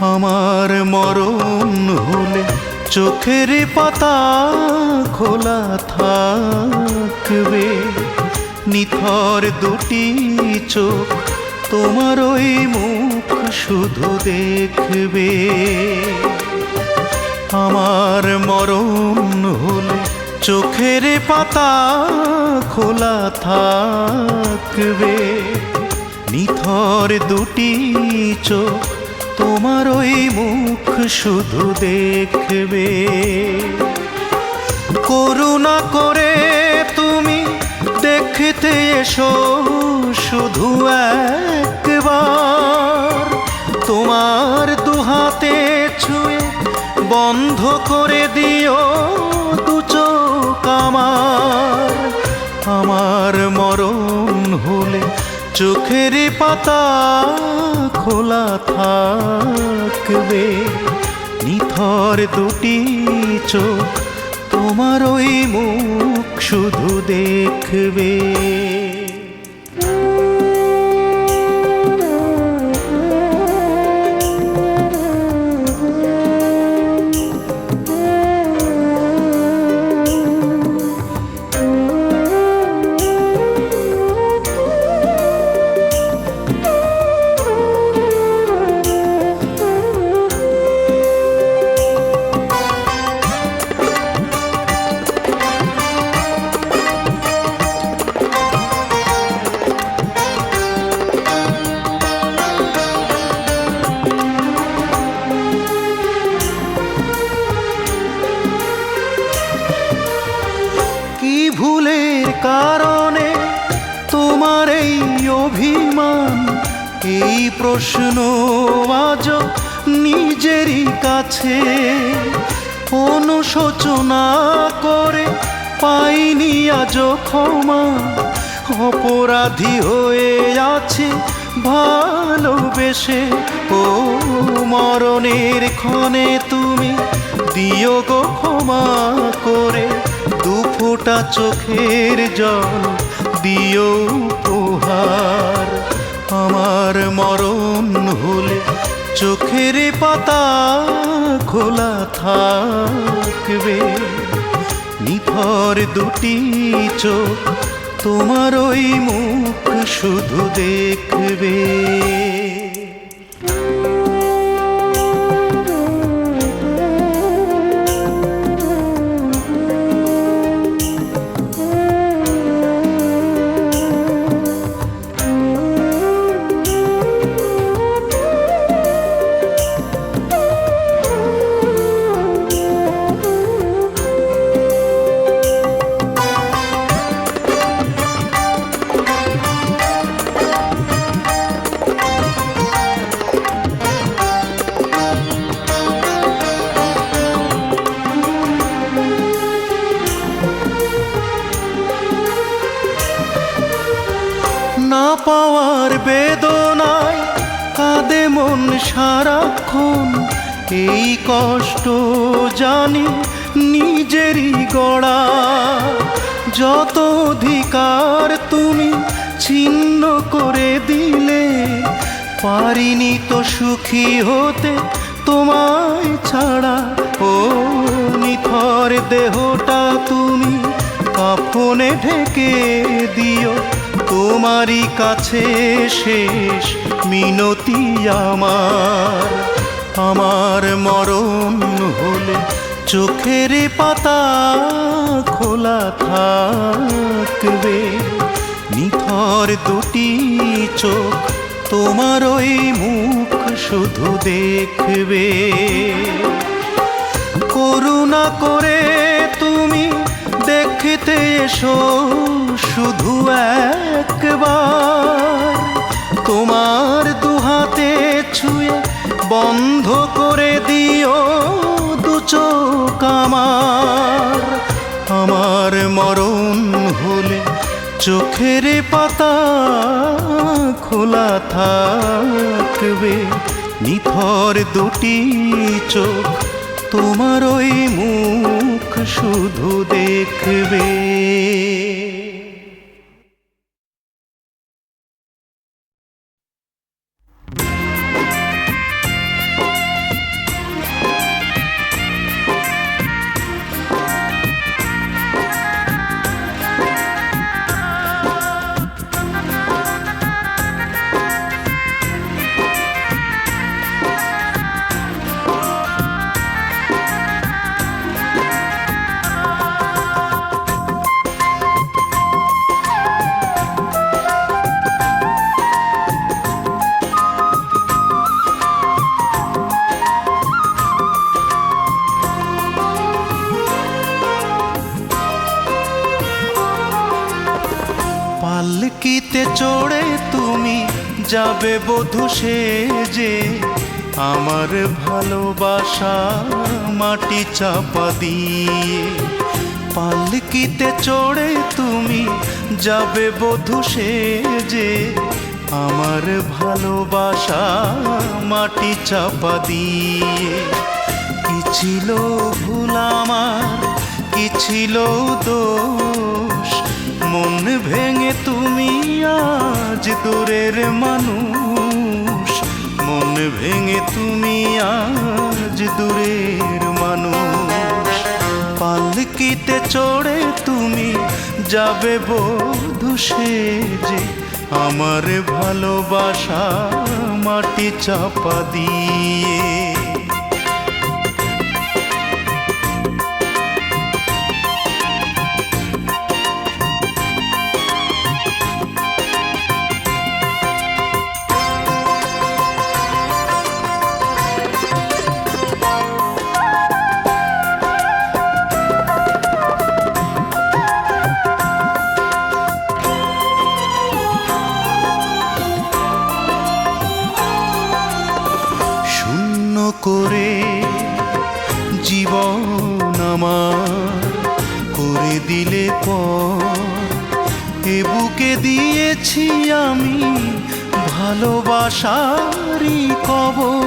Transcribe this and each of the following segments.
আমার মরণ হলে চোখের পাতা খোলা থাকবে, নিথর দুটি চোখ তোমার ওই মুখ শুধু দেখবে। আমার মরণ হলে চোখের পাতা খোলা থাকবে, নিথর দুটি চোখ তোমার ওই মুখ শুধু দেখবে। করুণা করে তুমি দেখতে এসো শুধু একবার, তোমার দুহাতে ছুঁয়ে বন্ধ করে দিও দু চোখ আমার। আমার মরণ হলে চোখের পাতা খোলা থাকবে, নিথর দুটি চোখ তোমার ওই মুখ শুধু দেখবে। ভুলের কারণে তোমার এই অভিমান, এই প্রশ্ন আজ নিজেরই কাছে। অনুশোচনা করে পাইনি আজ ক্ষমা, অপরাধী হয়ে আছে ভালোবেসে। ও মরণের ক্ষণে তুমি দিও গো ক্ষমা করে, দু ফোঁটা চোখের জল দিও উপহার। আমার মরণ হলে চোখের পাতা খোলা থাকবে, নিথর দুটি চোখ তোমার ওই মুখ শুধু দেখবে। না পাওয়ার বেদনায় কাঁদে মন সারাক্ষণ, এই কষ্ট জানি নিজেরই গড়া। যত অধিকার তুমি ছিন্ন করে দিলে, পারিনি তো সুখী হতে তোমায় ছাড়া। ও নিথর দেহটা তুমি কাফনে ঢেকে দিও, তোমারই কাছে শেষ মিনতি আমার। আমার মরণ হলে চোখের পাতা খোলা থাকবে, নিথর দুটি চোখ তোমার ওই মুখ শুধু দেখবে। করুণা করে তুমি দেখতে এসো শুধু একবার, তোমার দুহাতে ছুঁয়ে বন্ধ করে দিও দু চোখ আমার। আমার মরণ হলে চোখের পাতা খোলা থাকবে, নিথর দুটি চোখ তোমার ওই মুখ শুধু দেখবে। যাবে বধূ সেজে আমার ভালোবাসা মাটি চাপা দিয়ে। পালকিতে চড়ে তুমি যাবে বধূ সেজে আমার ভালোবাসা মাটি চাপা দিয়ে। কি ছিল ভুল আমার, কি ছিল দোষ, মন ভেঙে তুমি আজ দূরের মানুষ। মন ভেঙে তুমি আজ দূরের মানুষ। পালকিতে চড়ে তুমি যাবে বধূ সেজে আমার ভালোবাসা মাটি চাপা দিয়ে। করে জীবন আমার করে দিলে পর, এ বুকে দিয়েছি আমি ভালোবাসারই কবর।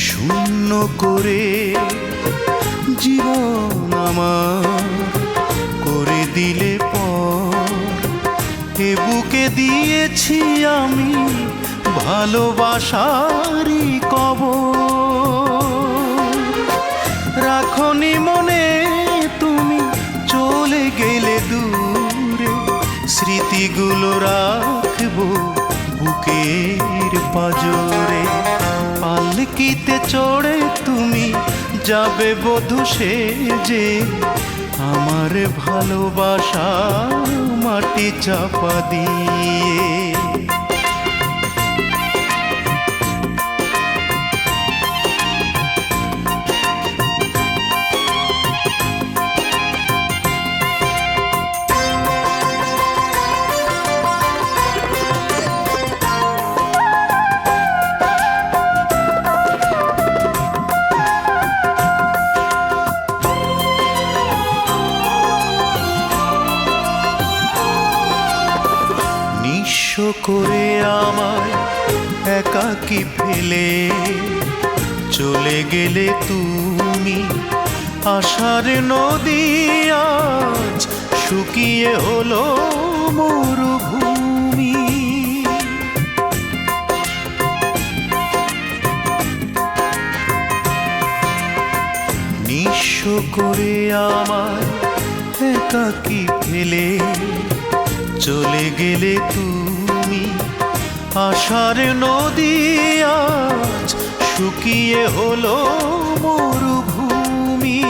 শূন্য করে জীবন আমার করে দিলে এ বুকে দিয়েছি আমি ভালোবাসারই কবর। রাখনি মনে তুমি চলে গেলে দূরে, স্মৃতিগুলো রাখবো বুকের পাজরে। পালকিতে চড়ে তুমি যাবে বধূ সেজে আমার ভালোবাসা মাটি চাপা দিয়ে। করে আমায় একাকী ফেলে চলে গেলে তুমি, আশার নদী আজ শুকিয়ে হলো মরুভূমি। নিঃস্ব করে আমায় একাকী ফেলে চলে গেলে তুমি, আশার নদী আজ শুকিয়ে হলো মরুভূমি।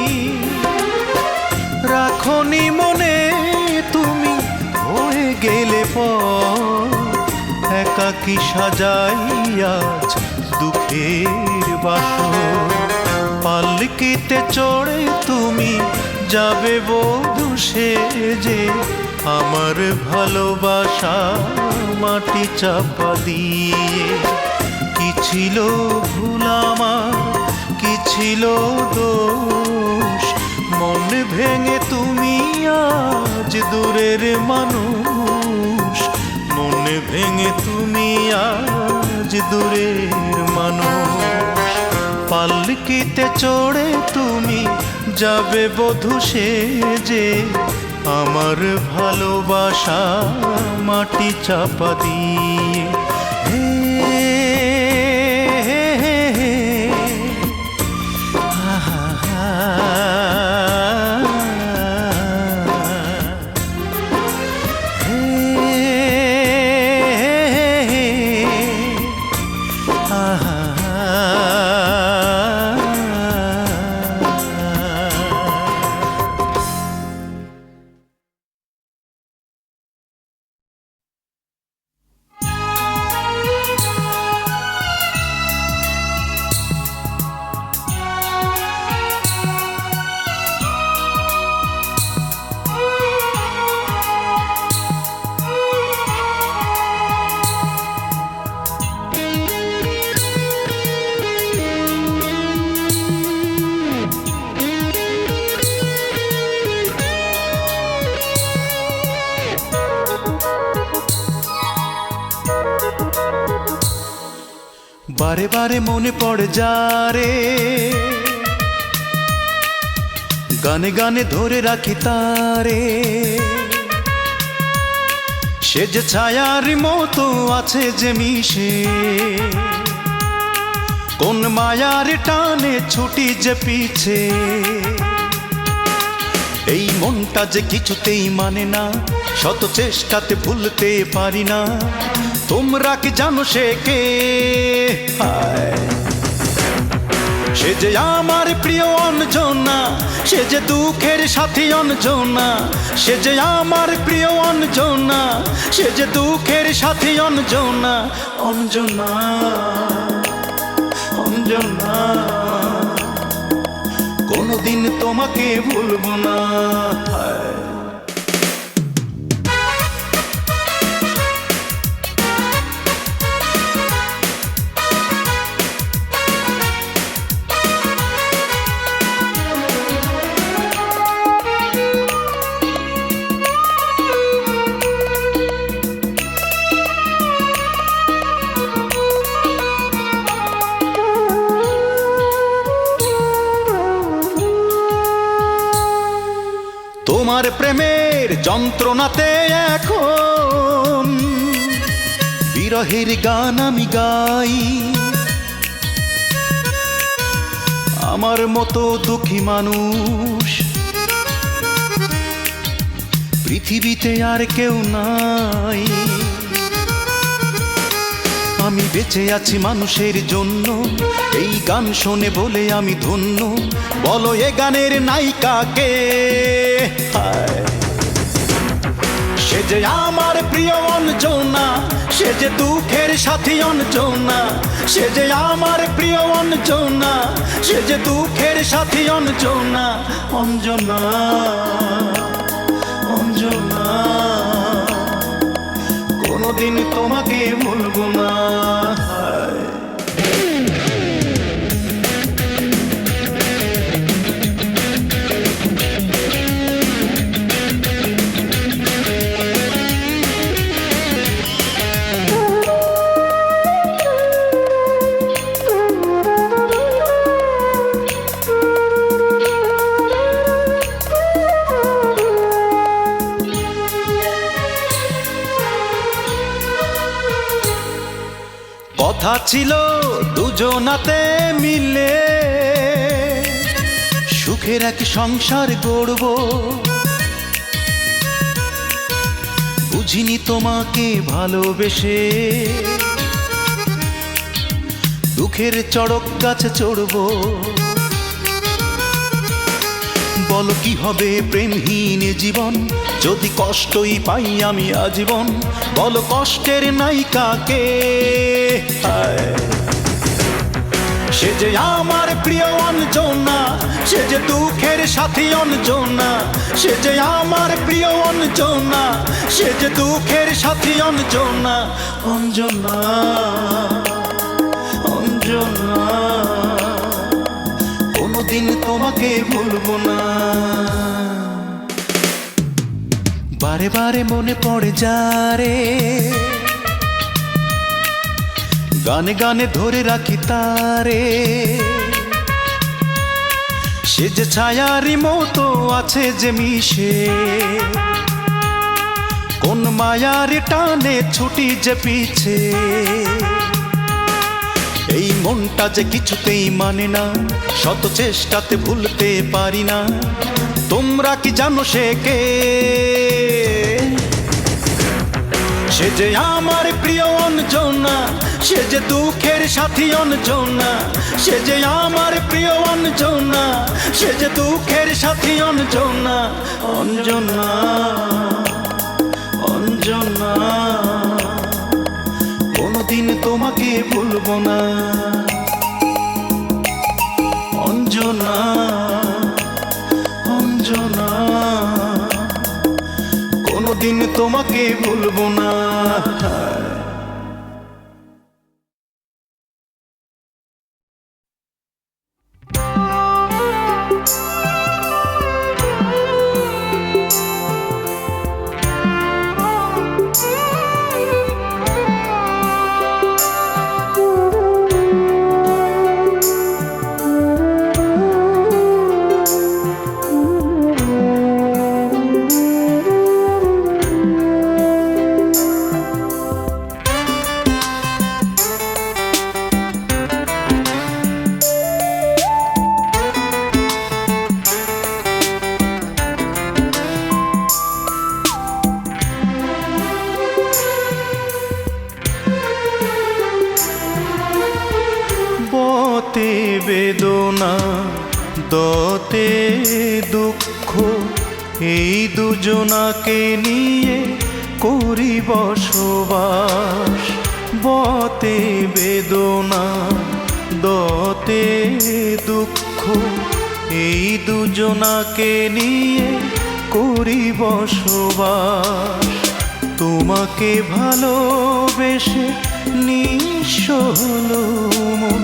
রাখনি মনে তুমি হয়ে গেলে পর, একাকী সাজাই আজ দুঃখের বাসর। পালকিতে চড়ে তুমি যাবে বধূ সেজে আমার ভালোবাসা মাটি চাপা দিয়ে। কি ছিল ভুল আমার, কি ছিল দোষ, মন ভেঙে তুমি আজ দূরের মানুষ। মন ভেঙে তুমি আজ দূরের মানুষ। পালকিতে চড়ে তুমি যাবে বধূ সেজে আমার ভালোবাসা মাটি চাপা দিয়ে। বারে বারে মনে পড়ে যারে, গানে গানে ধরে রাখি তারে। সে যে ছায়ার মতো আছে যে মিশে, কোন মায়ার টানে ছুটি যে পিছে। এই মনটা যে কিছুতেই মানে না, শত চেষ্টাতে ভুলতে পারি না। তোমরা কি জানো সে কে? সে যে আমার প্রিয় অঞ্জনা, সে যে দুঃখের সাথী অঞ্জনা। সে যে আমার প্রিয় অঞ্জনা, সে যে দুঃখের সাথী অঞ্জনা। অঞ্জনা, অঞ্জনা, কোনদিন তোমাকে ভুলবো না। তোমার প্রেমের যন্ত্রণাতে এখন বিরহের গান আমি গাই। আমার মতো দুঃখী মানুষ পৃথিবীতে আর কেউ নাই। আমি বেঁচে আছি মানুষের জন্য, এই গান শোনে বলে আমি ধন্য। বলো এ গানের নায়িকা কে? সে যে আমার প্রিয় অঞ্জনা, সে যে দুঃখের সাথী অঞ্জনা। সে যে আমার প্রিয় অঞ্জনা, সে যে দুঃখের সাথী অঞ্জনা। অঞ্জনা, অঞ্জনা, কোনদিন তোমাকে ভুলবো না। কথা ছিল দুজনাতে মিলে সুখের এক সংসার গড়ব। বুঝিনি তোমাকে ভালোবেসে দুঃখের চড়ক গাছে চড়ব। বলো কি হবে প্রেমহীন জীবন, যদি কষ্টই পাই আমি আজীবন। বলো কষ্টের নায়িকা কে? সে যে আমার প্রিয় অঞ্জনা, সে যে দুঃখের সাথী অঞ্জনা। সে যে আমার প্রিয় অঞ্জনা, সে যে দুঃখের সাথী অঞ্জনা। অঞ্জনা, অঞ্জনা, কোনদিন তোমাকে ভুলবো না। বারে বারে মনে পড়ে যারে, গানে গানে ধরে রাখি তারে। সে যে ছায়ারি মতো আছে যে মিশে, কোন মায়ার টানে ছুটি যে পিছে। এই মনটা যে কিছুতেই মানে না, শত চেষ্টাতে ভুলতে পারি না। তোমরা কি জানো সে কে? সে যে আমার প্রিয় অঞ্জনা, সে যে দুঃখের সাথী অঞ্জনা। সে যে আমার প্রিয় অঞ্জনা, সে যে দুঃখের সাথী অঞ্জনা। অঞ্জনা, অঞ্জনা, কোনদিন তোমাকে ভুলবো না। অঞ্জনা, অঞ্জনা, কোনদিন তোমাকে ভুলবো না। দুঃখ এই দুজনাকে নিয়ে করি বসবাস। বতে বেদনা দতে দুঃখ এই দুজনাকে নিয়ে করি বসবাস। তোমাকে ভালোবেসে নিঃস্ব হলো মন,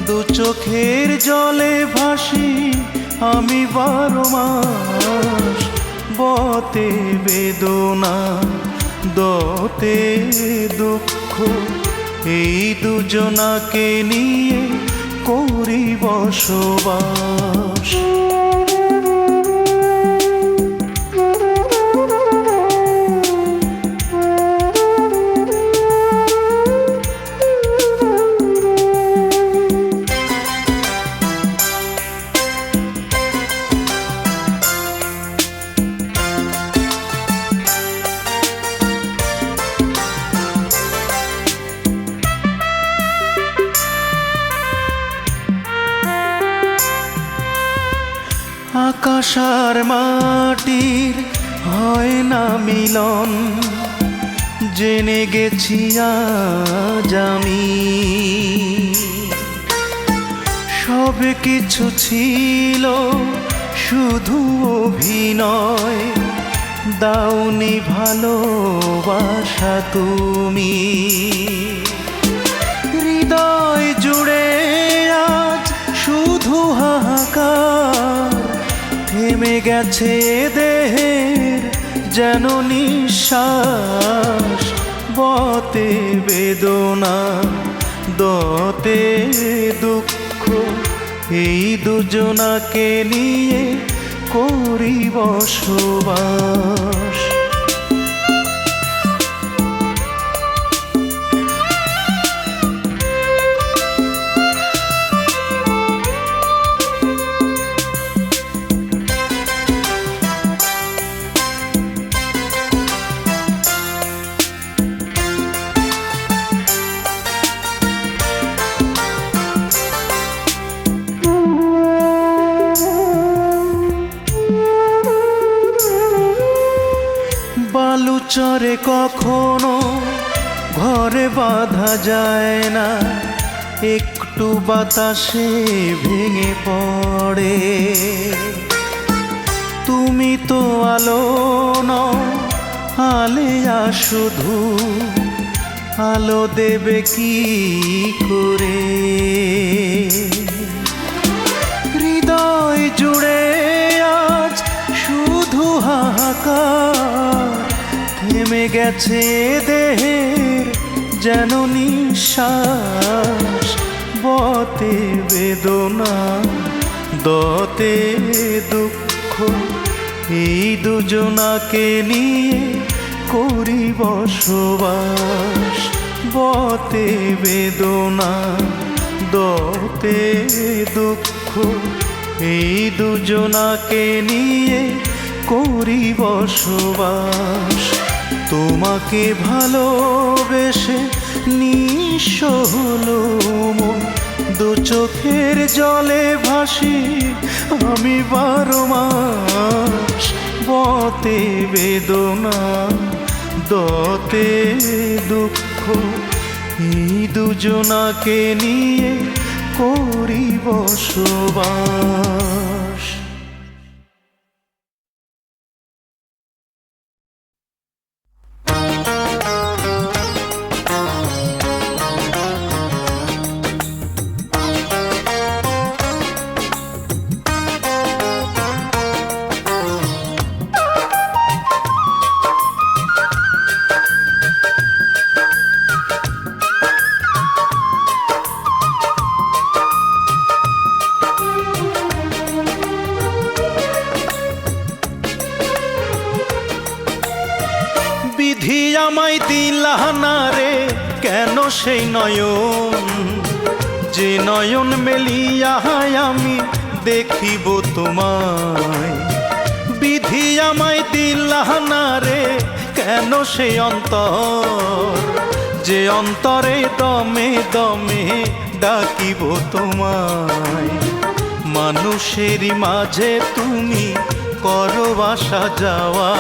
দু চোখের জলে ভাসি আমি 12 মাস। বতে বেদনা দতে দুঃখ এই দুজনাকে নিয়ে করি বসবাস। আকাশ আর মাটির হয় না মিলন, জেনে গেছি আজ আমি। সব কিছু ছিল শুধু অভিনয়, দাওনি ভালোবাসা তুমি। হৃদয় জুড়ে আজ শুধু হাহাকার, থেমে গেছে দেহের যেন নিঃশ্বাস। বতে বেদনা দতে দুঃখ এই দুজনাকে নিয়ে করি বসবাস। বালুচরে কখনো ঘরে বাঁধা যায় না, একটু বাতাসে ভেঙে পড়ে। তুমি তো আলো নও আলেয়া শুধু, আলো দেবে কি করে। হৃদয় জুড়ে আজ শুধু হাহাকার, থেমে গেছে দেহের যেন নিঃশ্বাস। বতে বেদনা দতে দুঃখ এই দুজনাকে নিয়ে করি বসবাস। বতে বেদনা দতে দুঃখ এই দুজনাকে নিয়ে করি বসবাস। তোমাকে ভালোবেসে নিঃস্ব হলো মন, দু চোখের জলে ভাসি আমি 12 মাস। বতে বেদনা দতে দুঃখ এই দুজনাকে নিয়ে করি বসবাস। বিধি আমায় দিলা না রে কেন সেই নয়ন, যে নয়ন মেলিয়া আমি দেখিব তোমায়। বিধি আমায় দিলা না রে কেন সেই অন্তর, যে অন্তরে দমে দমে ডাকিব তোমায়। মানুষেরই মাঝে তুমি করো আসা যাওয়া,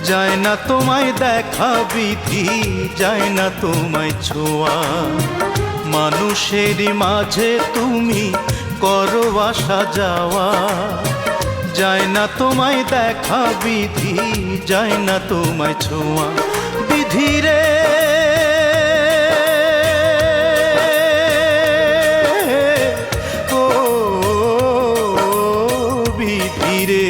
যায় না তোমায় দেখা বিধি, যায় না তোমায় ছোঁয়া। মানুষেরই মাঝে তুমি করো আসা যাওয়া, যায় না তোমায় দেখা বিধি, যায় না তোমায় ছোঁয়া। বিধি রে ও বিধি রে,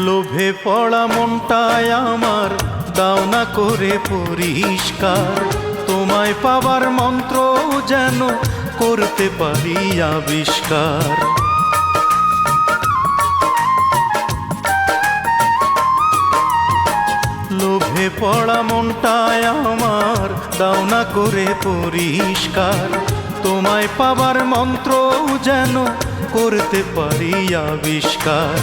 লোভে পড়া মনটায় আমার দাও না করে পরিষ্কার, তোমায় পাবার মন্ত্র যেন করতে পারি আবিষ্কার। লোভে পড়া মনটায় আমার দাও না করে পরিষ্কার, তোমায় পাবার মন্ত্র যেন করতে পারি আবিষ্কার।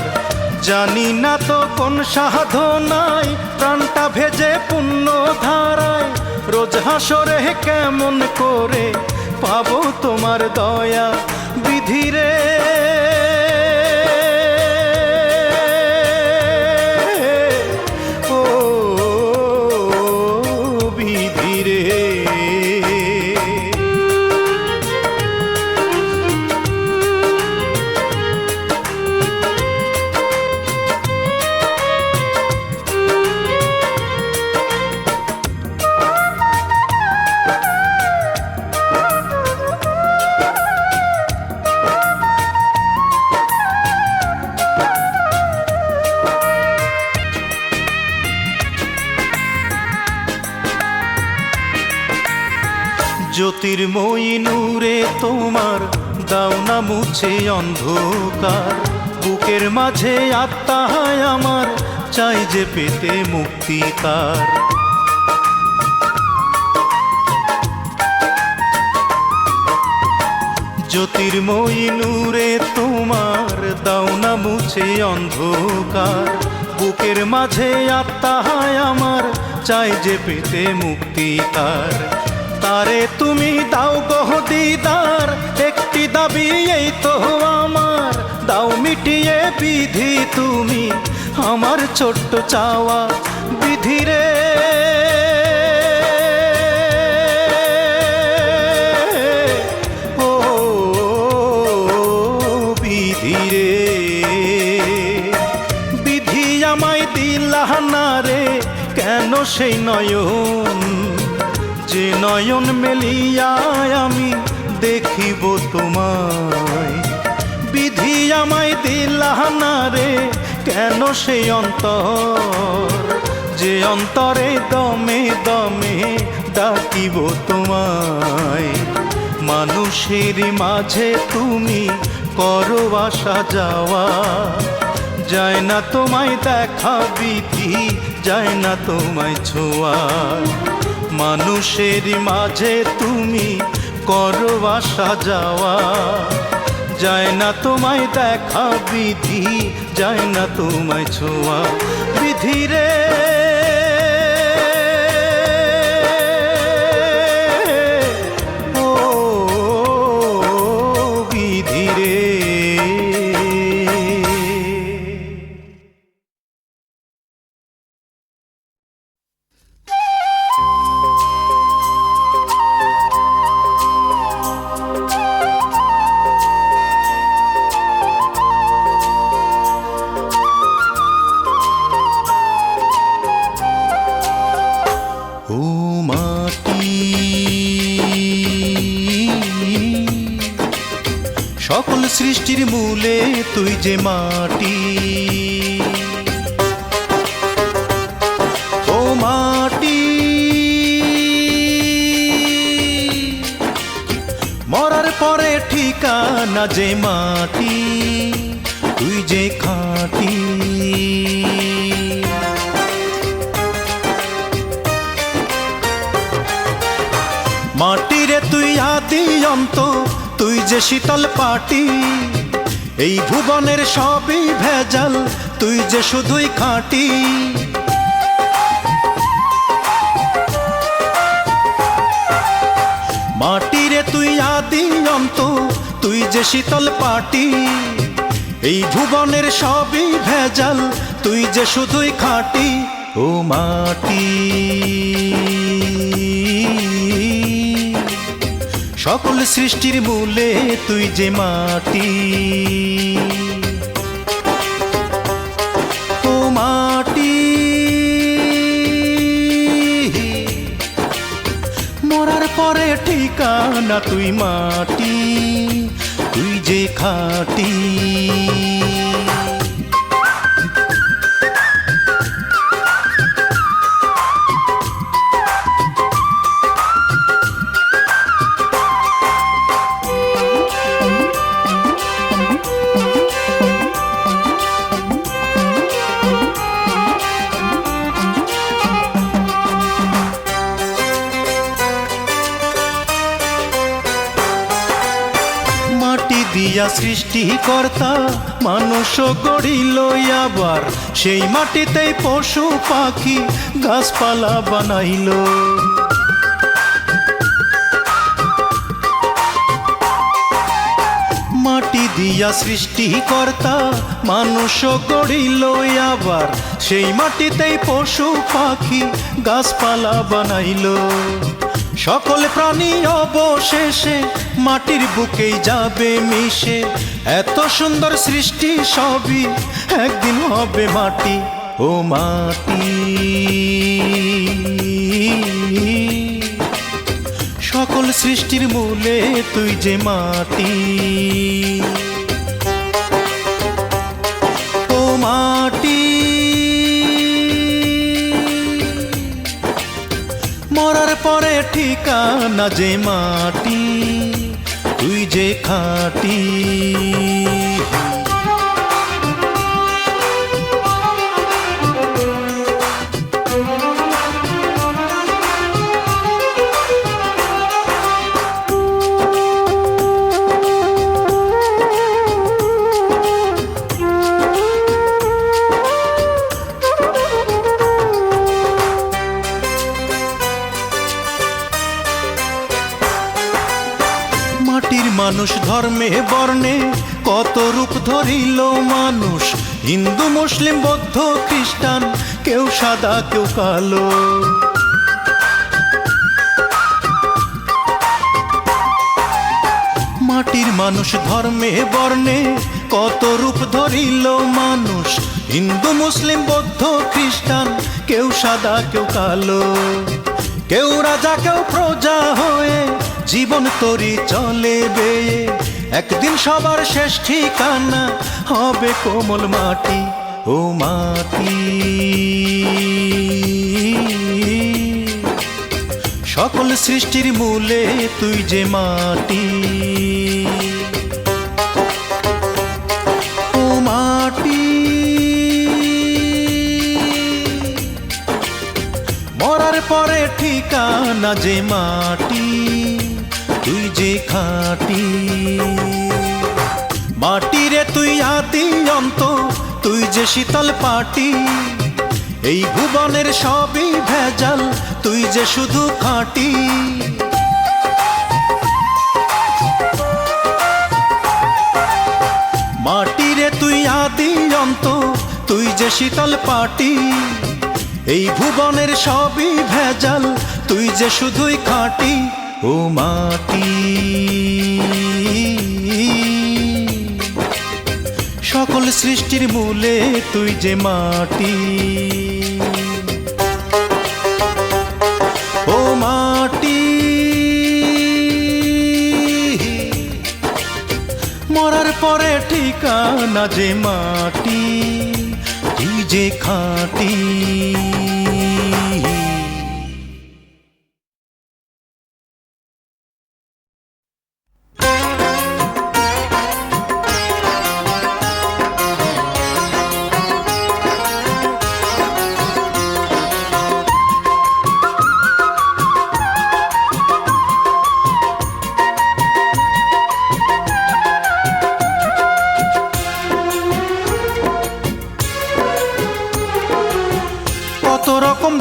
জানি না তো কোন সাধনায় প্রাণটা ভেজে পুণ্য ধারায়, রোজ হাসরে কেমন করে পাবো তোমার দয়া। বিধি রে ও বিধি রে, জ্যোতির্ময়ী নূরে তোমার দাও না মুছে অন্ধকার, বুকের মাঝে আত্মায় আমার চাই যে পেতে মুক্তি তার। জ্যোতির্ময়ী নূরে তোমার দাও না মুছে অন্ধকার, বুকের মাঝে আত্মায় আমার চাই যে পেতে মুক্তি তার। তারে তুমি দাও গো দিদার, একটি দাবি এই তো আমার, দাও মিটিয়ে বিধি তুমি আমার ছোট্ট চাওয়া। বিধি রে ও বিধি রে, বিধি আমায় দিলা না রে কেন সেই নয়ন, যে নয়ন মেলিয়া আমি দেখিব তোমায়। বিধি আমায় দিলা না রে কেন সেই অন্তর, যে অন্তরে দমে দমে ডাকিব তোমায়। মানুষের মাঝে তুমি করো আসা যাওয়া, যায় না তোমায় দেখা বিধি, যায় না তোমায় ছোঁয়া। মানুষের মাঝে তুমি করো আসা যাওয়া, যায় না তোমায় দেখা বিধি, যায় না তোমায় ছোঁয়া। বিধি রে ও বিধি রে। সকল সৃষ্টির মূলে তুই যে মাটি, ও মাটি মরার পরে ঠিকানা যে মাটি তুই যে খাঁটি। মাটিরে তুই আদি অন্ত, তুই যে শীতল পাটি, এই ভুবনের সবই ভেজাল, তুই যে শুধুই খাঁটি। মাটিরে তুই আদি অন্ত, তুই যে শীতল পাটি, এই ভুবনের সবই ভেজাল, তুই যে শুধুই খাঁটি। ও মাটি, সকল সৃষ্টির মূলে তুই যে মাটি। ও মাটি, মরার পরে ঠিকানা তুই মাটি, তুই যে খাঁটি। দিয়া সৃষ্টিকর্তা মানুষ গড়িল, আবার সেই মাটিতেই পশু পাখি গাছপালা বানাইল। মাটি দিয়া সৃষ্টিকর্তা মানুষ গড়িল, আবার সেই মাটিতেই পশু পাখি গাছপালা বানাইল। সকল প্রাণী অবশেষে মাটির বুকেই যাবে মিশে, এত সুন্দর সৃষ্টি সবই একদিন হবে মাটি। ও মাটি, সকল সৃষ্টির মূলে তুই যে মাটি। ও মাটি, মরার পরে ঠিকানা যে মাটি, তুই যে খাঁটি। মাটির মানুষ ধর্মে বর্ণে কত রূপ ধরিল মানুষ, হিন্দু মুসলিম বৌদ্ধ খ্রিস্টান, কেউ সাদা কেউ কালো। মাটির মানুষ ধর্মে বর্ণে কত রূপ ধরিল মানুষ, হিন্দু মুসলিম বৌদ্ধ খ্রিস্টান, কেউ সাদা কেউ কালো। কেউ রাজা কেউ প্রজা হয়ে জীবন তরি চলে বেয়ে, একদিন সবার শেষ ঠিকানা হবে কোমল মাটি। ও মাটি, সকল সৃষ্টির মূলে তুই যে মাটি। ও মাটি, মরার পরে ঠিকানা যে মাটি, তুই যে খাঁটি। মাটিরে তুই আদি অন্ত, তুই যে শীতল পাটি, এই ভুবনের সবই ভেজাল, তুই যে শুধু খাঁটি। মাটিরে তুই আদি অন্ত, তুই যে শীতল পাটি, এই ভুবনের সবই ভেজাল, তুই যে শুধুই খাঁটি। ও মাটি, সকল সৃষ্টির মূলে তুই যে মাটি। ও মাটি, মরার পরে ঠিকানা যে মাটি, তুই যে খাঁটি।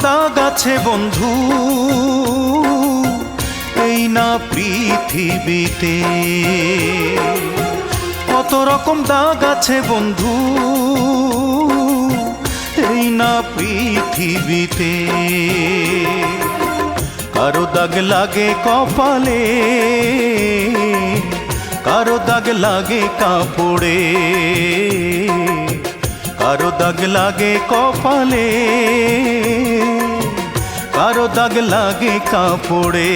দাগ আছে বন্ধু এই না পৃথিবীতে, কত রকম দাগ আছে বন্ধু এই না পৃথিবীতে। কারো দাগ লাগে কপালে, কারো দাগ লাগে কাপড়ে, কারো দাগ লাগে কপালে, কারো দাগ লাগে কাপড়ে।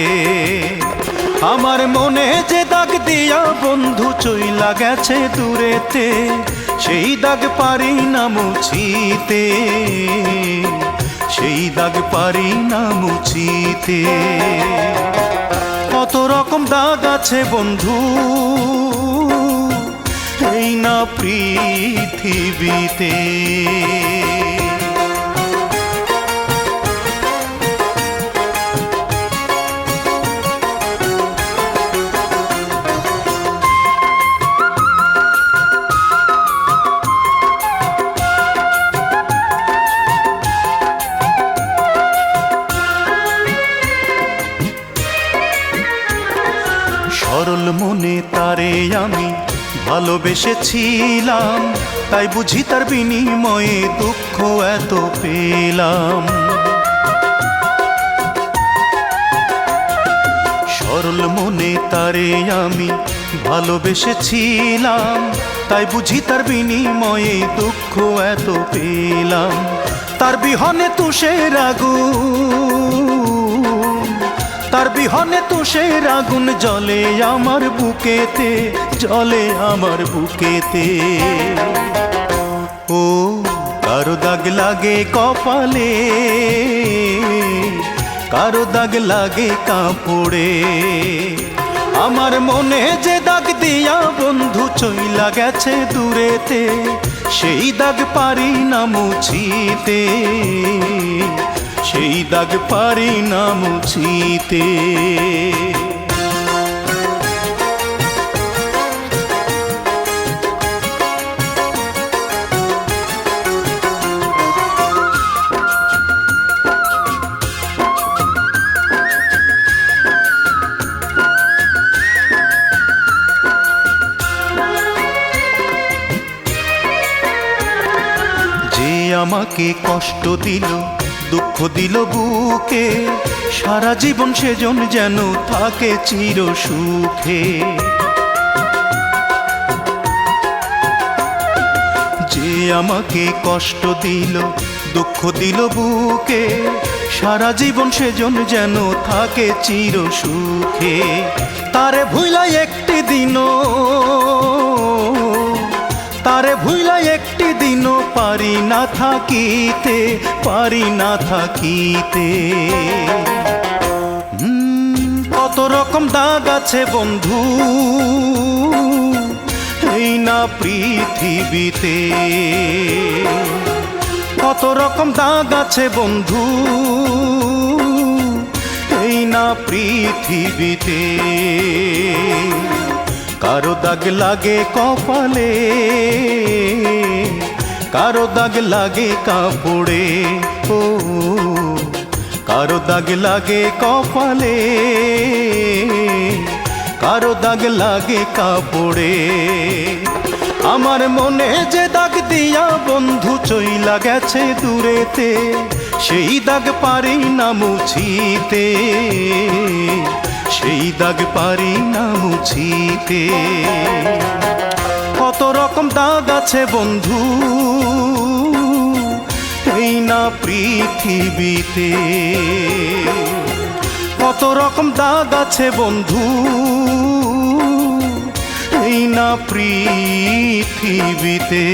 আমার মনে যে দাগ দিয়া বন্ধু চইলা গেছে দূরেতে, সেই দাগ পারি না মুছিতে, সেই দাগ পারি না মুছিতে। কত রকম দাগ আছে বন্ধু এই না পৃথিবীতে। সরল মনে তারে আমি ভালোবেসেছিলাম, তাই বুঝি তার বিনিময়ে দুঃখ এত পেলাম। সরল মনে তারে আমি ভালোবেসেছিলাম, তাই বুঝি তার বিনিময়ে দুঃখ এত পেলাম। তার বিহনে তুষের আগুন, তার বিহনে তুষের আগুন জ্বলে আমার বুকেতে, জ্বলে আমার বুকেতে। ও কারো দাগ লাগে কপালে, কারো দাগ লাগে কাপড়ে। আমার মনে যে দাগ দিয়া বন্ধু চইলা গেছে দূরেতে, সেই দাগ পারি না মুছিতে, সেই দাগ পারি না মুছিতে। যে আমাকে কষ্ট দিল দুঃখ দিল বুকে, সারা জীবন সেজন যেন থাকে চির সুখে। যে আমাকে কষ্ট দিল দুঃখ দিল বুকে, সারা জীবন সেজন যেন থাকে চির সুখে। তারে ভুইলা একটি দিনও, তারে ভুইলা একটি দিনও পারি না থাকিতে, পারি না থাকিতে। কত রকম দাগ আছে বন্ধু এই না পৃথিবীতে, কত রকম দাগ আছে বন্ধু এই না পৃথিবীতে। কারো দাগ লাগে কপালে, কারো দাগ লাগে কাপড়ে। ও কারো দাগ লাগে কপালে, কারো দাগ লাগে কাপড়ে। আমার মনে যে দাগ দিয়া বন্ধু চইলা গেছে দূরেতে, সেই দাগ পারি না মুছিতে, সেই দাগ পারি না মুছিতে। কত রকম দাগ আছে বন্ধু এই না পৃথিবীতে, কত রকম দাগ আছে বন্ধু এই না পৃথিবীতে।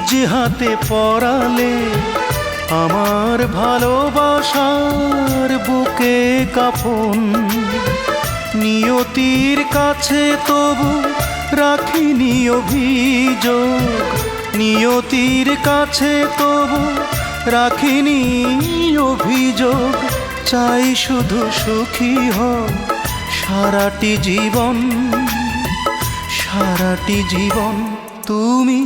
নিজ হাতে পরালে আমার ভালোবাসার বুকে কাফন। নিয়তির কাছে তবু রাখিনি অভিযোগ, নিয়তির কাছে তবু রাখিনি অভিযোগ। চাই শুধু সুখী হও সারাটি জীবন, সারাটি জীবন। তুমি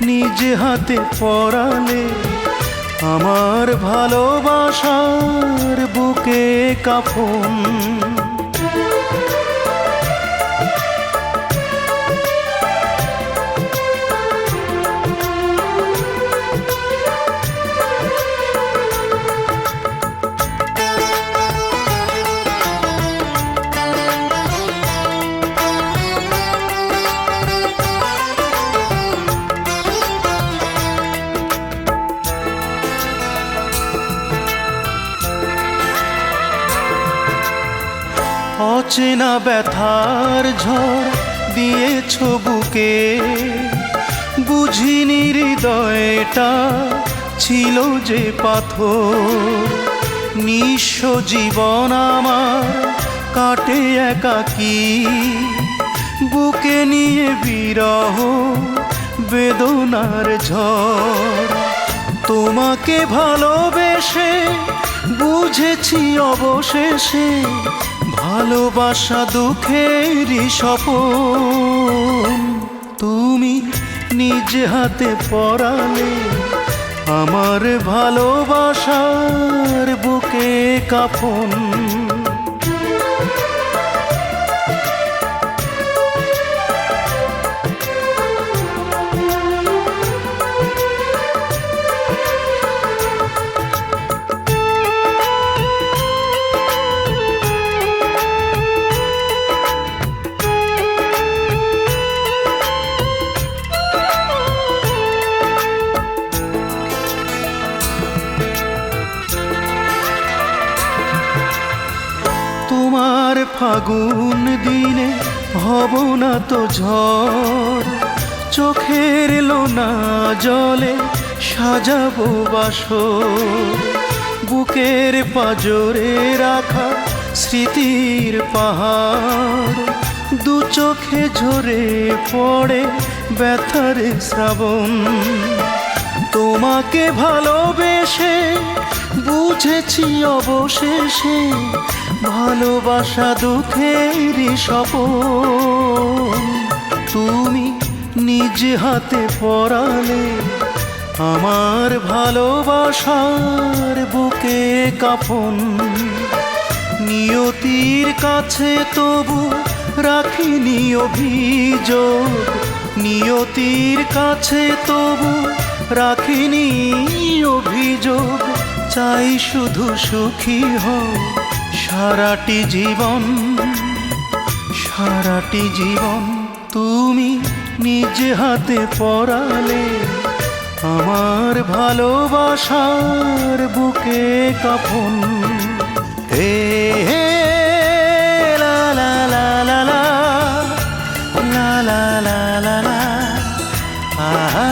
নিজ হাতে পরালে আমার ভালোবাসার বুকে কাফন। অচেনা ব্যথার ঝড় দিয়েছ বুকে, বুঝিনি হৃদয়টা ছিল যে পাথর। নিঃস্ব জীবন আমার কাটে একাকী, বুকে নিয়ে বিরহ বেদনার ঝড়। তোমাকে ভালোবেসে বুঝেছি অবশেষে ভালোবাসা দুঃখেরই স্বপন। তুমি নিজ হাতে পরালে আমার ভালোবাসার বুকে কাফন। তোমার ফাগুন দিনে হব না তো ঝড়, চোখের লোনা জলে সাজাবো বাসর। বুকের পাজরে রাখা স্মৃতির পাহাড়, দু চোখে ঝরে পড়ে ব্যথার শ্রাবণ। তোমাকে ভালোবেসে বুঝেছি অবশেষে ভালোবাসা দুঃখেরই স্বপন। তুমি নিজ হাতে পরালে আমার ভালোবাসার বুকে কাফন। নিয়তির কাছে তবু রাখিনি অভিযোগ, নিয়তির কাছে তবু রাখিনি অভিযোগ। চাই শুধু সুখী হও সারাটি জীবন, সারাটি জীবন। তুমি নিজ হাতে পরালে আমার ভালোবাসার বুকে কাফন। হে লা লা লা লা লা লা লা লা লা লা আহা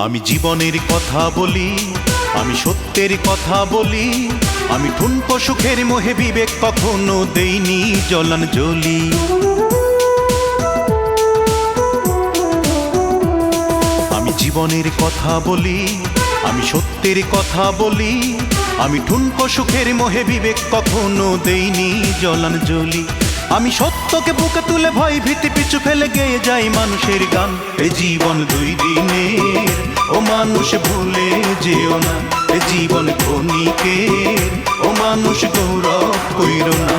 আমি জীবনের কথা বলি, আমি সত্যের কথা বলি, আমি ঠুনকো সুখের মোহে বিবেক কখনো দেইনি জলাঞ্জলি। আমি জীবনের কথা বলি, আমি সত্যের কথা বলি, আমি ঠুনকো সুখের মোহে বিবেক কখনো দেইনি জলাঞ্জলি। আমি সত্যকে বুকে তুলে ভয় ভীতি পিছু ফেলে গেয়ে যাই মানুষের গান। এ জীবন দুই দিনের, ও মানুষ ভুলে যেও না। এ জীবন ক্ষণিকের, ও মানুষ গৌরব কইরো না।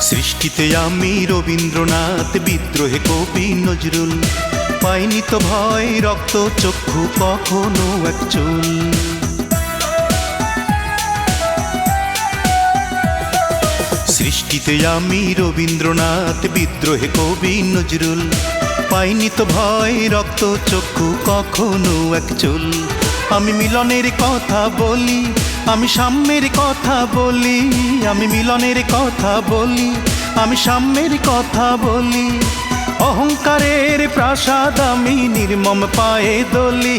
সৃষ্টিতে আমি রবীন্দ্রনাথ, বিদ্রোহে কবি নজরুল। পাইনি তো ভয় রক্ত চক্ষু কখনো এক চুল। সৃষ্টিতে আমি রবীন্দ্রনাথ, বিদ্রোহে কবি নজরুল। পাইনি তো ভয় রক্ত চক্ষু কখনো এক চুল। আমি মিলনের কথা বলি, আমি সাম্যের কথা বলি। আমি মিলনের কথা বলি, আমি সাম্যের কথা বলি। অহংকারের প্রাসাদ আমি নির্মম পায়ে দলি।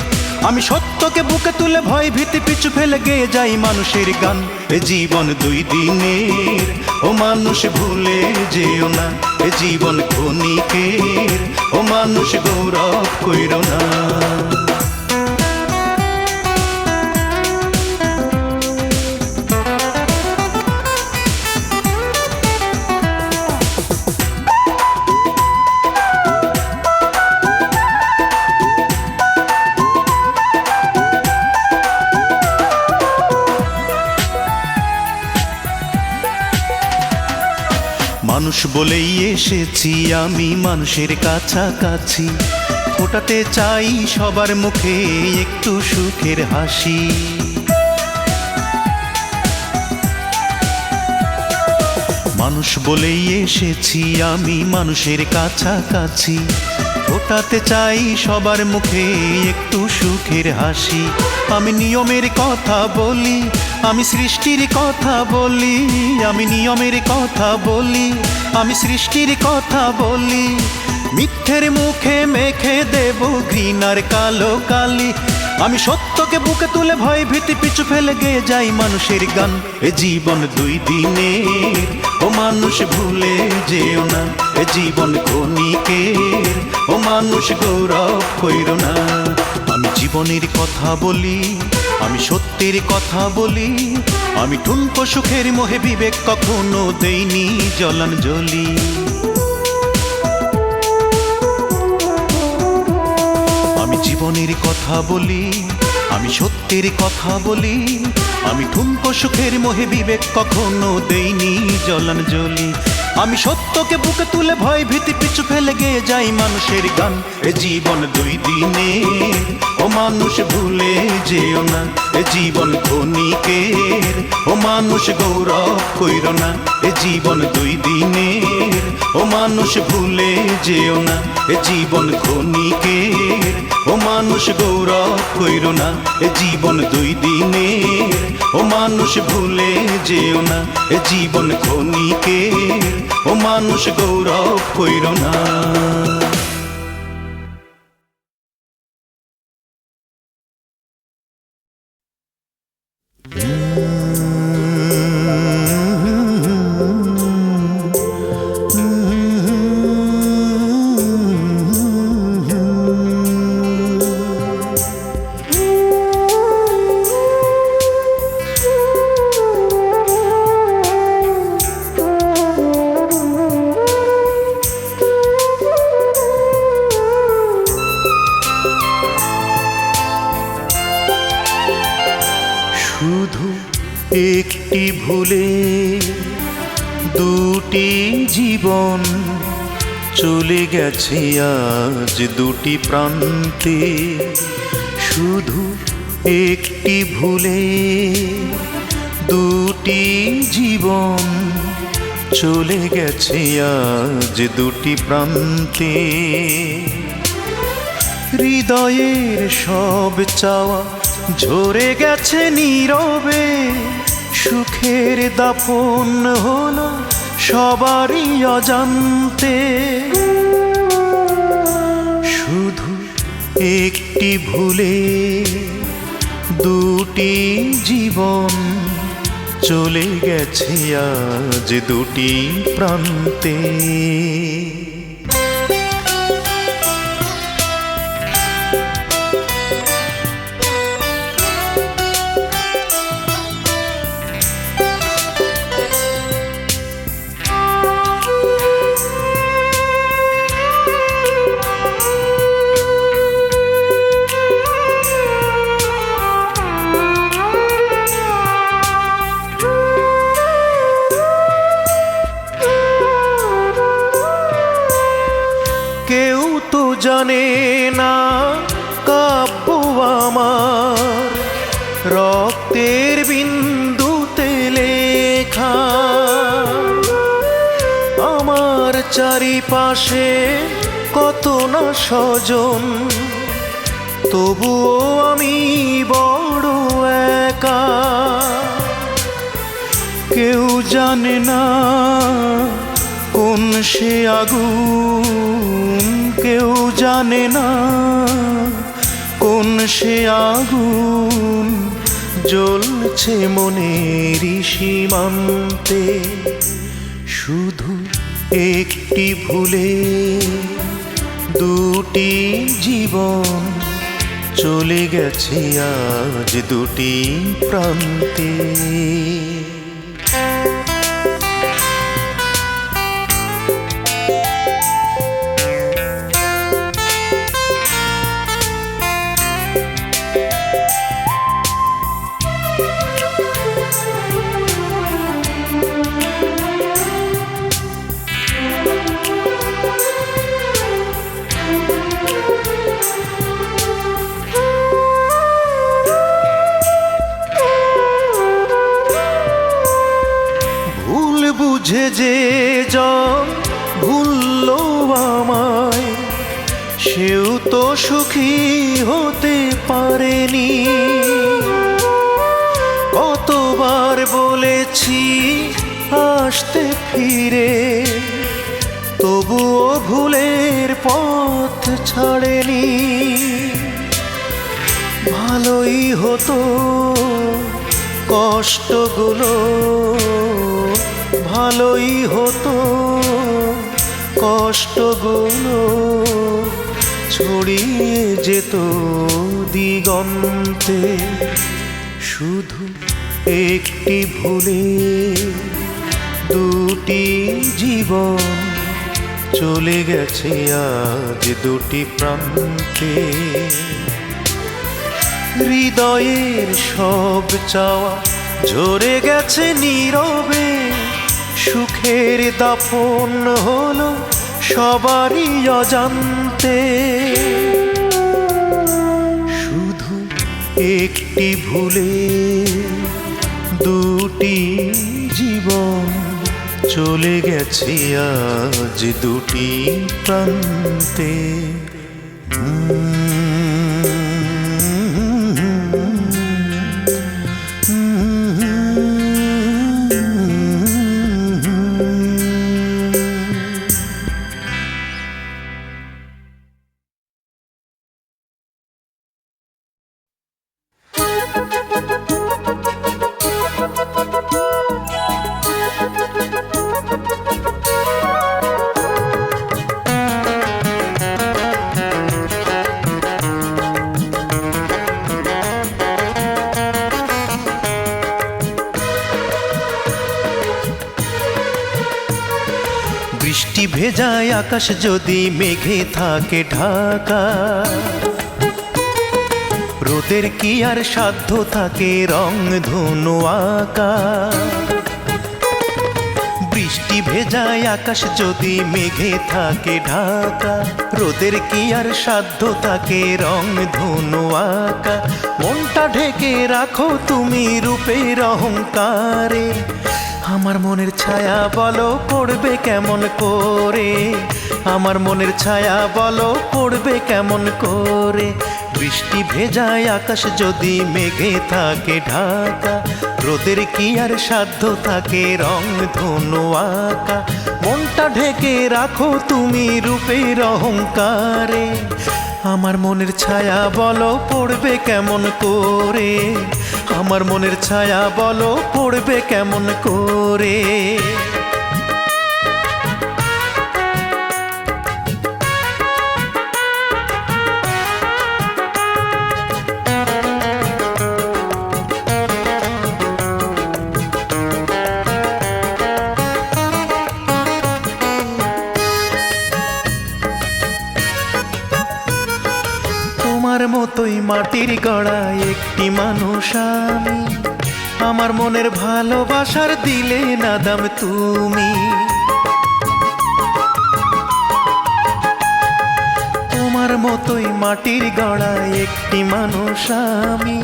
আমি সত্যকে বুকে তুলে ভয় ভীতি পিছু ফেলে গেয়ে যাই মানুষের গান। এ জীবন দুই দিনের, ও মানুষ ভুলে যেও না। এ জীবন ক্ষণিকের, ও মানুষ গৌরব কইরো না। মানুষ বলেই এসেছি আমি মানুষের কাছাকাছি। ফোটাতে চাই সবার মুখে একটু সুখের হাসি। মানুষ বলেই এসেছি আমি মানুষের কাছাকাছি। ফোটাতে চাই সবার মুখে একটু সুখের হাসি। আমি নিয়মের কথা বলি, আমি সৃষ্টির কথা বলি। আমি নিয়মের কথা বলি, আমি সৃষ্টির কথা বলি। মিথ্যের মুখে মেখে দেব ঘৃণার কালো কালি। আমি সত্যকে বুকে তুলে ভয় ভীতি পিছু ফেলে গেয়ে যাই মানুষের গান। এ জীবন দুই দিনের, ও মানুষ ভুলে যেও না। এ জীবন ক্ষণিকের, ও মানুষ গৌরব কইরো না। আমি জীবনের কথা বলি, আমি সত্যের কথা বলি। আমি ঠুনকো সুখের মোহে বিবেক কখনো দেইনি জলাঞ্জলি। আমি জীবনের কথা বলি, আমি সত্যের কথা বলি। আমি ঠুনকো সুখের মোহে বিবেক কখনো দেইনি জলাঞ্জলি। আমি সত্যকে বুকে তুলে ভয় ভীতি পিছু ফেলে গেয়ে যাই মানুষের গান। এ জীবন দুই দিনের, ও মানুষ ভুলে যেও না। এ জীবন ক্ষণিকের, ও মানুষ গৌরব কইরো না। এ জীবন দুই দিনের, ও মানুষ ভুলে যেও না। এ জীবন ক্ষণিকের, ও মানুষ গৌরব কইরো না। এ জীবন দুই দিনের, ও মানুষ ভুলে যেও না। এ জীবন ক্ষণিকের, ও মানুষ গৌরব কইরো না। শুধু একটি ভুলে দুটি জীবন চলে গেছে আজ দুটি প্রান্তে। শুধু একটি ভুলে দুটি জীবন চলে গেছে আজ দুটি প্রান্তে। হৃদয়ের সব চাওয়া ঝরে গেছে নীরবে। সুখের দাফন হলো সবারই অজান্তে। শুধু একটি ভুলে দুটি জীবন চলে গেছে আজ দুটি প্রান্তে। কেউ তো জানে না কাব্য আমার রক্তের বিন্দুতে লেখা। আমার চারিপাশে কত না স্বজন, তবুও আমি বড় একা। কেউ জানে না কোন সে আগুন, কেউ জানে না কোন সে আগুন জ্বলছে মনের সীমান্তে। শুধু একটি ভুলে দুটি জীবন চলে গেছে আজ দুটি প্রান্তে। বুঝে যে জন ভুলল আমায়, সেও তো সুখী হতে পারেনি। কতবার বলেছি আসতে ফিরে, তবুও ভুলের পথ ছাড়েনি। ভালোই হতো কষ্টগুলো, ভালোই হতো কষ্টগুলো ছড়িয়ে যেত দিগন্তে। শুধু একটি ভুলে দুটি জীবন চলে গেছে আজ দুটি প্রান্তে। হৃদয়ের সব চাওয়া ঝরে গেছে নীরবে, সুখের দাফন হলো সবারই অজান্তে। শুধু একটি ভুলে দুটি জীবন চলে গেছে আজ দুটি প্রান্তে। বৃষ্টি ভেজায় আকাশ যদি মেঘে থাকে ঢাকা, রোদের কি আর সাধ্য থাকে রং ধনু আঁকা। বৃষ্টি ভেজায় আকাশ যদি মেঘে থাকে ঢাকা, রোদের কি আর সাধ্য থাকে রং ধনু আঁকা। মনটা ঢেকে রাখো তুমি রূপের অহংকারে, আমার মনের ছায়া বলো পড়বে কেমন করে, আমার মনের ছায়া বলো পড়বে কেমন করে। বৃষ্টি ভেজায় আকাশ যদি মেঘে থাকে ঢাকা, রোদের কি আর সাধ্য থাকে রং ধনু আঁকা। মনটা ঢেকে রাখো তুমি রূপের অহংকারে, আমার মনের ছায়া বলো পড়বে কেমন করে, আমার মনের ছায়া বলো পড়বে কেমন করে। তোমার মতোই মাটির গড়া একটি মানুষ আমি, আমার মনের ভালোবাসার দিলে না দাম তুমি। তোমার মতোই মাটির গড়া একটি মানুষ আমি,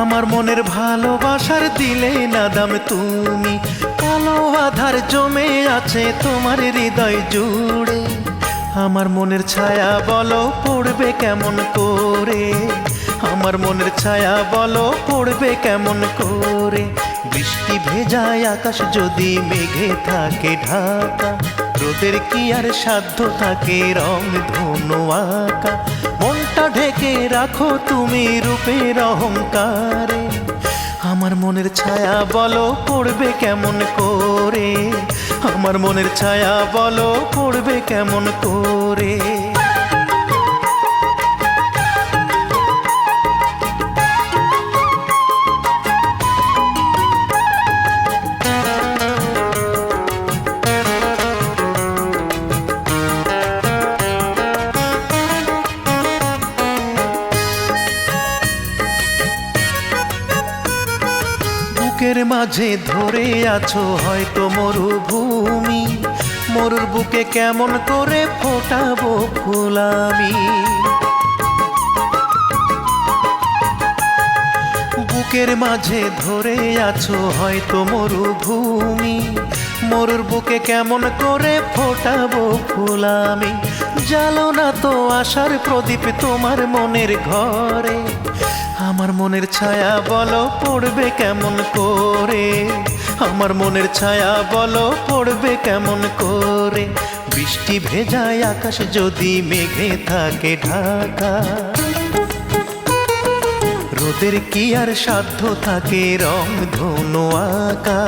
আমার মনের ভালোবাসার দিলে না দাম তুমি। কালো আধার জমে আছে তোমার হৃদয় জুড়ে, আমার মনের ছায়া বলো পড়বে কেমন করে, আমার মনের ছায়া বলো পড়বে কেমন করে। বৃষ্টি ভেজায় আকাশ যদি মেঘে থাকে ঢাকা, রোদের কি আর সাধ্য থাকে রং ধনু আঁকা। মনটা ঢেকে রাখো তুমি রূপের অহংকারে, আমার মনের ছায়া বলো পড়বে কেমন করে, আমার মনের ছায়া বলো পড়বে কেমন করে। বুকের মাঝে ধরে আছো হয়তো মরুভূমি, মরুর বুকে কেমন করে ফোটাবো ফুল আমি। বুকের মাঝে ধরে আছো হয়তো মরুভূমি, মরুর বুকে কেমন করে ফোটাবো ফুল আমি। জ্বালো না তো আশার প্রদীপ তোমার মনের ঘরে, আমার মনের ছায়া বলো পড়বে কেমন করে, আমার মনের ছায়া বলো পড়বে কেমন করে। বৃষ্টি ভেজায় আকাশ যদি মেঘে থাকে ঢাকা, রোদের কি আর সাধ্য থাকে রং ধনু আঁকা।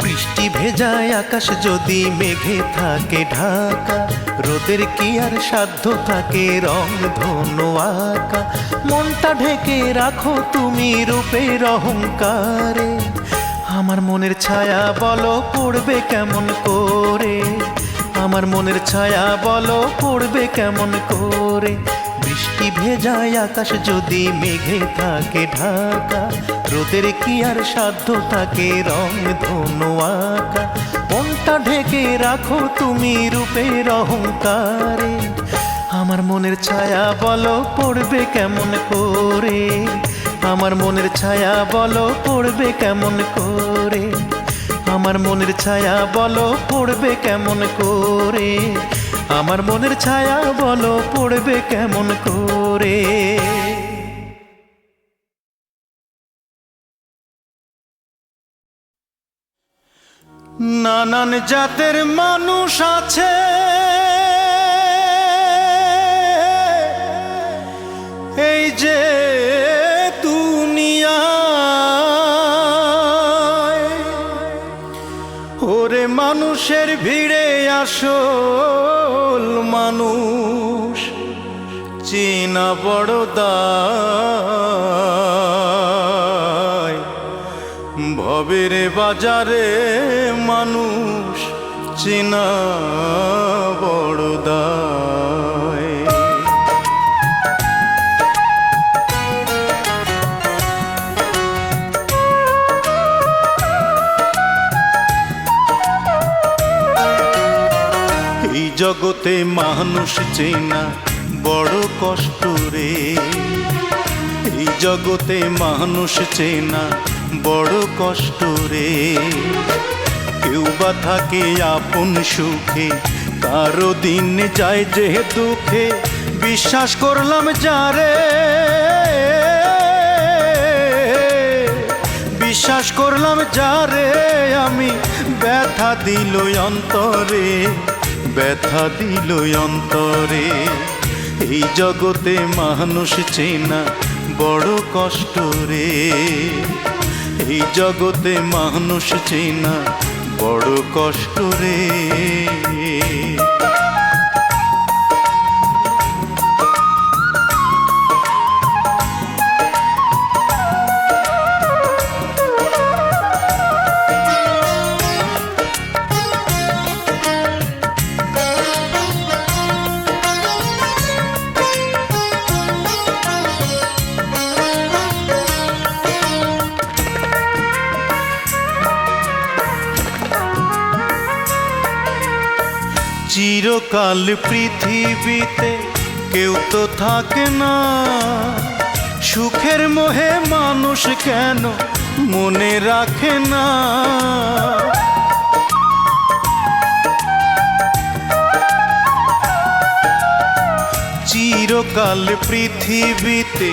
বৃষ্টি ভেজায় আকাশ যদি মেঘে থাকে ঢাকা, রোদের কি আর সাধ্য থাকে রং ধনু আঁকা। মনটা ঢেকে রাখো তুমি রূপের অহংকারে, আমার মনের ছায়া বলো পড়বে কেমন করে, আমার মনের ছায়া বলো পড়বে কেমন করে। বৃষ্টি ভেজায় আকাশ যদি মেঘে থাকে ঢাকা, রোদের কি আর সাধ্য থাকে রং ধনু আঁকা। মনটা ঢেকে রাখো তুমি রূপের অহংকারে, আমার মনের ছায়া বলো পড়বে কেমন করে, আমার মনের ছায়া বলো পড়বে কেমন করে, আমার মনের ছায়া বলো পড়বে কেমন করে, আমার মনের ছায়া বলো পড়বে কেমন করে। নানান জাতের মানুষ আছে, এই যে দুনিয়ায়, ওরে মানুষের ভিড়ে আসল মানুষ চেনা বড় দায়। ভবের বাজারে মানুষ চেনা বড় দায়। এই জগতে মানুষ চেনা বড় কষ্ট রে, এই জগতে মানুষ চেনা বড় কষ্ট রে। কেউ বা থাকে আপন সুখে, কারো দিন যায় যে দুঃখে। বিশ্বাস করলাম যারে, বিশ্বাস করলাম যারে আমি, ব্যথা দিল অন্তরে। ব্যথা দিল অন্তরে। এই জগতে মানুষ চেনা বড় কষ্ট রে, এই জগতে মানুষ চেনা বড় কষ্ট রে। চিরকাল পৃথিবীতে কেউ তো থাকে না, সুখের মোহে মানুষ কেন মনে রাখে না। চিরকাল পৃথিবীতে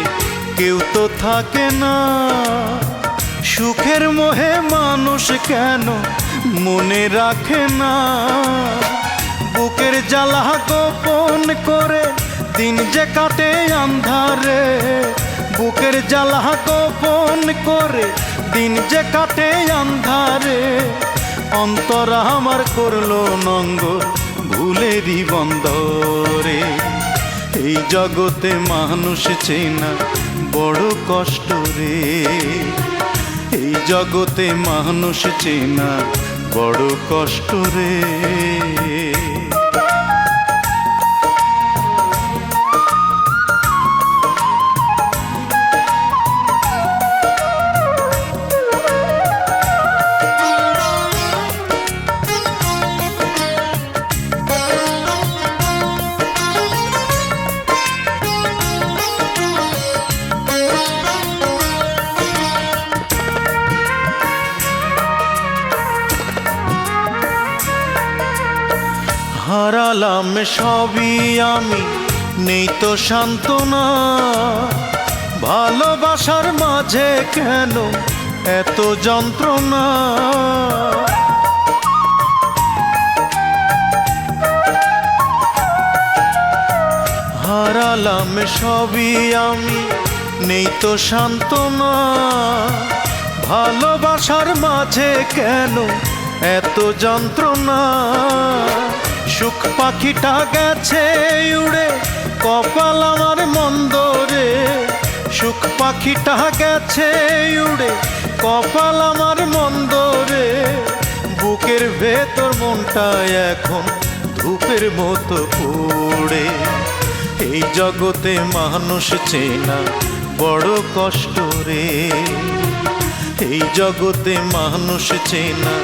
কেউ তো থাকে না, সুখের মোহে মানুষ কেন মনে রাখে না। বুকের জ্বালা গোপন করে দিন যে কাটে আন্ধারে, বুকের জ্বালা গোপন করে দিন যে কাটে আন্ধারে। অন্তর আমার করলো নঙ্গ ভুলেরই বন্দরে। এই জগতে মানুষ চেনা বড় কষ্ট রে, এই জগতে মানুষ চেনা বড় কষ্ট রে। হারালাম সবই আমি, নেই তো সান্ত্বনা। ভালোবাসার মাঝে কেন এত যন্ত্রণা? হারালাম সবই আমি, নেই তো সান্ত্বনা। ভালোবাসার মাঝে কেন এত যন্ত্রণা? সুখ পাখিটা গেছে উড়ে কপাল আমার মন্দ রে, সুখ পাখিটা গেছে উড়ে কপাল আমার মন্দ রে। বুকের ভেতর মনটা এখন ধূপের মতো পড়ে। এই জগতে মানুষ চেনা বড় কষ্ট রে, এই জগতে মানুষ চেনা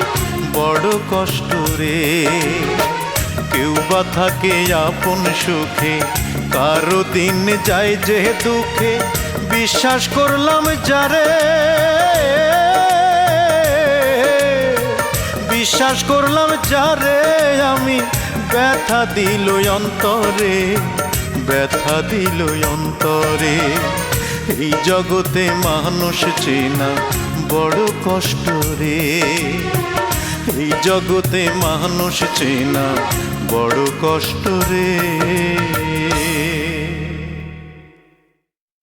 বড় কষ্ট রে। কেউ বা থাকে আপন সুখে, কারো দিন যায় যে দুঃখে। বিশ্বাস করলাম যারে, বিশ্বাস করলাম যারে আমি, ব্যথা দিল অন্তরে, ব্যথা দিল অন্তরে। এই জগতে মানুষ চেনা বড় কষ্ট রে, এই জগতে মানুষ চেনা বড় কষ্ট রে।